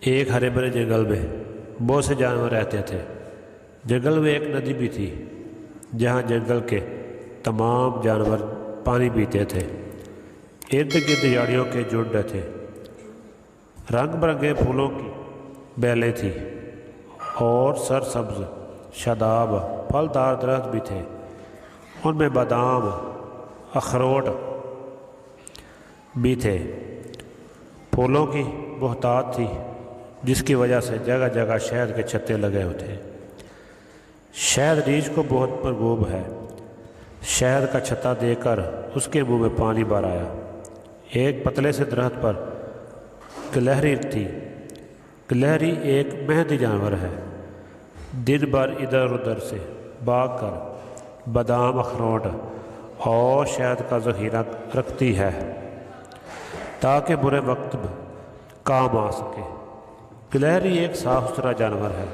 ایک ہرے بھرے جنگل میں بہت سے جانور رہتے تھے۔ جنگل میں ایک ندی بھی تھی جہاں جنگل کے تمام جانور پانی پیتے تھے۔ ارد گرد جھاڑیوں کے جھنڈ تھے، رنگ برنگے پھولوں کی بیلیں تھیں اور سرسبز شاداب پھلدار درخت بھی تھے۔ ان میں بادام، اخروٹ بھی تھے۔ پھولوں کی بہتات تھی جس کی وجہ سے جگہ جگہ شہد کے چھتے لگے ہوتے۔ شہد ریچھ کو بہت مرغوب ہے۔ شہد کا چھتا دے کر اس کے منہ میں پانی بھر آیا۔ ایک پتلے سے درخت پر گلہری تھی۔ گلہری ایک مہنگی جانور ہے، دن بھر ادھر ادھر سے بھاگ کر بادام، اخروٹ اور شہد کا ذخیرہ رکھتی ہے تاکہ برے وقت میں کام آ سکے۔ گلہری ایک صاف ستھرا جانور ہے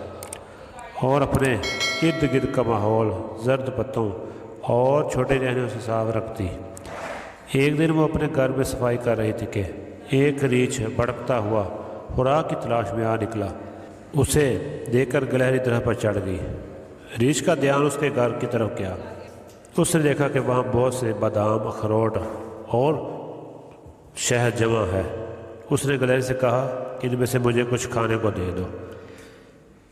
اور اپنے ارد گرد کا ماحول زرد پتوں اور چھوٹے ٹہنیوں سے صاف رکھتی۔ ایک دن وہ اپنے گھر میں صفائی کر رہی تھی کہ ایک ریچھ بھڑکتا ہوا خوراک کی تلاش میں آ نکلا۔ اسے دیکھ کر گلہری درخت پر چڑھ گئی۔ ریچھ کا دھیان اس کے گھر کی طرف گیا۔ اس نے دیکھا کہ وہاں بہت سے بادام، اخروٹ اور شہد جمع ہے۔ اس نے گلہری سے کہا کہ ان میں سے مجھے کچھ کھانے کو دے دو۔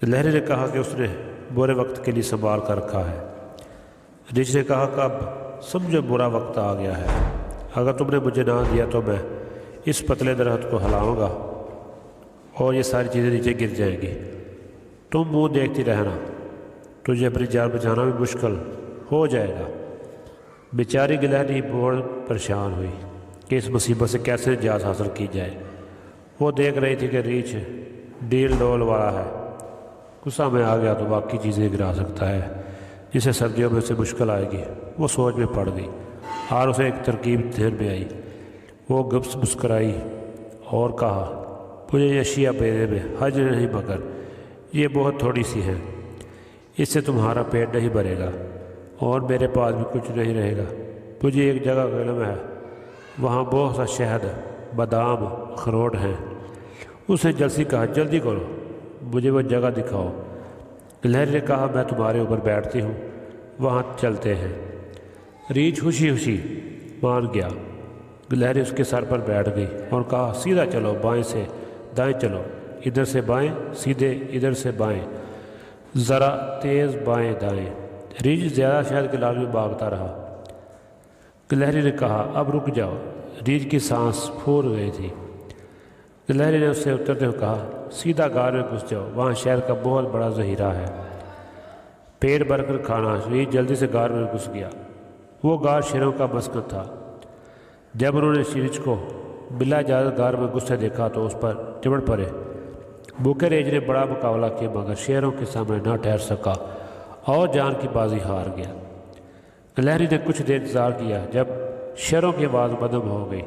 گلہری نے کہا کہ اس نے برے وقت کے لیے سنبھال کر رکھا ہے۔ ریچھ نے کہا کہ اب سمجھو برا وقت آ گیا ہے، اگر تم نے مجھے نہ دیا تو میں اس پتلے درخت کو ہلاؤں گا اور یہ ساری چیزیں نیچے گر جائیں گی۔ تم منہ دیکھتی رہنا، تجھے اپنی جان بچانا بھی مشکل ہو جائے گا۔ بیچاری گلہری بہت پریشان ہوئی کہ اس مصیبت سے کیسے نجات حاصل کی جائے۔ وہ دیکھ رہی تھی کہ ریچھ ڈیل ڈول والا ہے، غصہ میں آ گیا تو باقی چیزیں گرا سکتا ہے جسے سردیوں میں سے مشکل آئے گی۔ وہ سوچ میں پڑ گئی اور اسے ایک ترکیب ذہن میں آئی۔ وہ گپس مسکرائی اور کہا، مجھے یہ اشیاء دینے میں حرج نہیں، مگر یہ بہت تھوڑی سی ہیں، اس سے تمہارا پیٹ نہیں بھرے گا اور میرے پاس بھی کچھ نہیں رہے گا۔ مجھے ایک جگہ کا علم ہے، وہاں بہت سا شہد، بادام، اخروٹ ہیں۔ اس نے جلدی کہا، جلدی کرو، مجھے وہ جگہ دکھاؤ۔ گلہری نے کہا، میں تمہارے اوپر بیٹھتی ہوں، وہاں چلتے ہیں۔ ریچھ خوشی خوشی مان گیا۔ گلہری اس کے سر پر بیٹھ گئی اور کہا، سیدھا چلو، بائیں سے دائیں چلو، ادھر سے بائیں، سیدھے ادھر سے بائیں، ذرا تیز بائیں دائیں۔ ریچھ زیادہ شہد کے لال میں بھاگتا رہا۔ گلہری نے کہا، اب رک جاؤ۔ ریچھ کی سانس پھول گئی تھی۔ گلہری نے اس سے اترتے ہوئے کہا، سیدھا غار میں گھس جاؤ، وہاں شہد کا بہت بڑا ذخیرہ ہے، پیٹ بھر کر کھانا۔ ریچھ جلدی سے غار میں گھس گیا۔ وہ غار شیروں کا مسکن تھا۔ جب انہوں نے ریچھ کو بلا اجازت غار میں گھستے دیکھا تو اس پر چمٹ پڑے۔ بھوکے ریچھ نے بڑا مقابلہ کیا مگر شیروں کے سامنے نہ ٹھہر سکا اور جان کی بازی ہار گیا۔ گلہری نے کچھ دیر انتظار کیا۔ جب شیروں کی آواز مدھم ہو گئی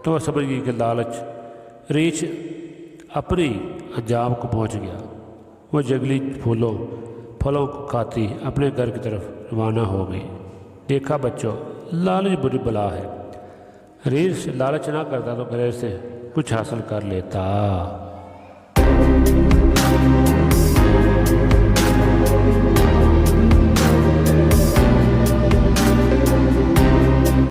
تو وہ سمجھ گئی کہ لالچ ریچھ اپنی انجام کو پہنچ گیا۔ وہ جنگلی پھلوں کو کھاتی اپنے گھر کی طرف روانہ ہو گئی۔ دیکھا بچوں، لالچ بری بلا ہے۔ ریچھ لالچ نہ کرتا تو گلہری سے کچھ حاصل کر لیتا۔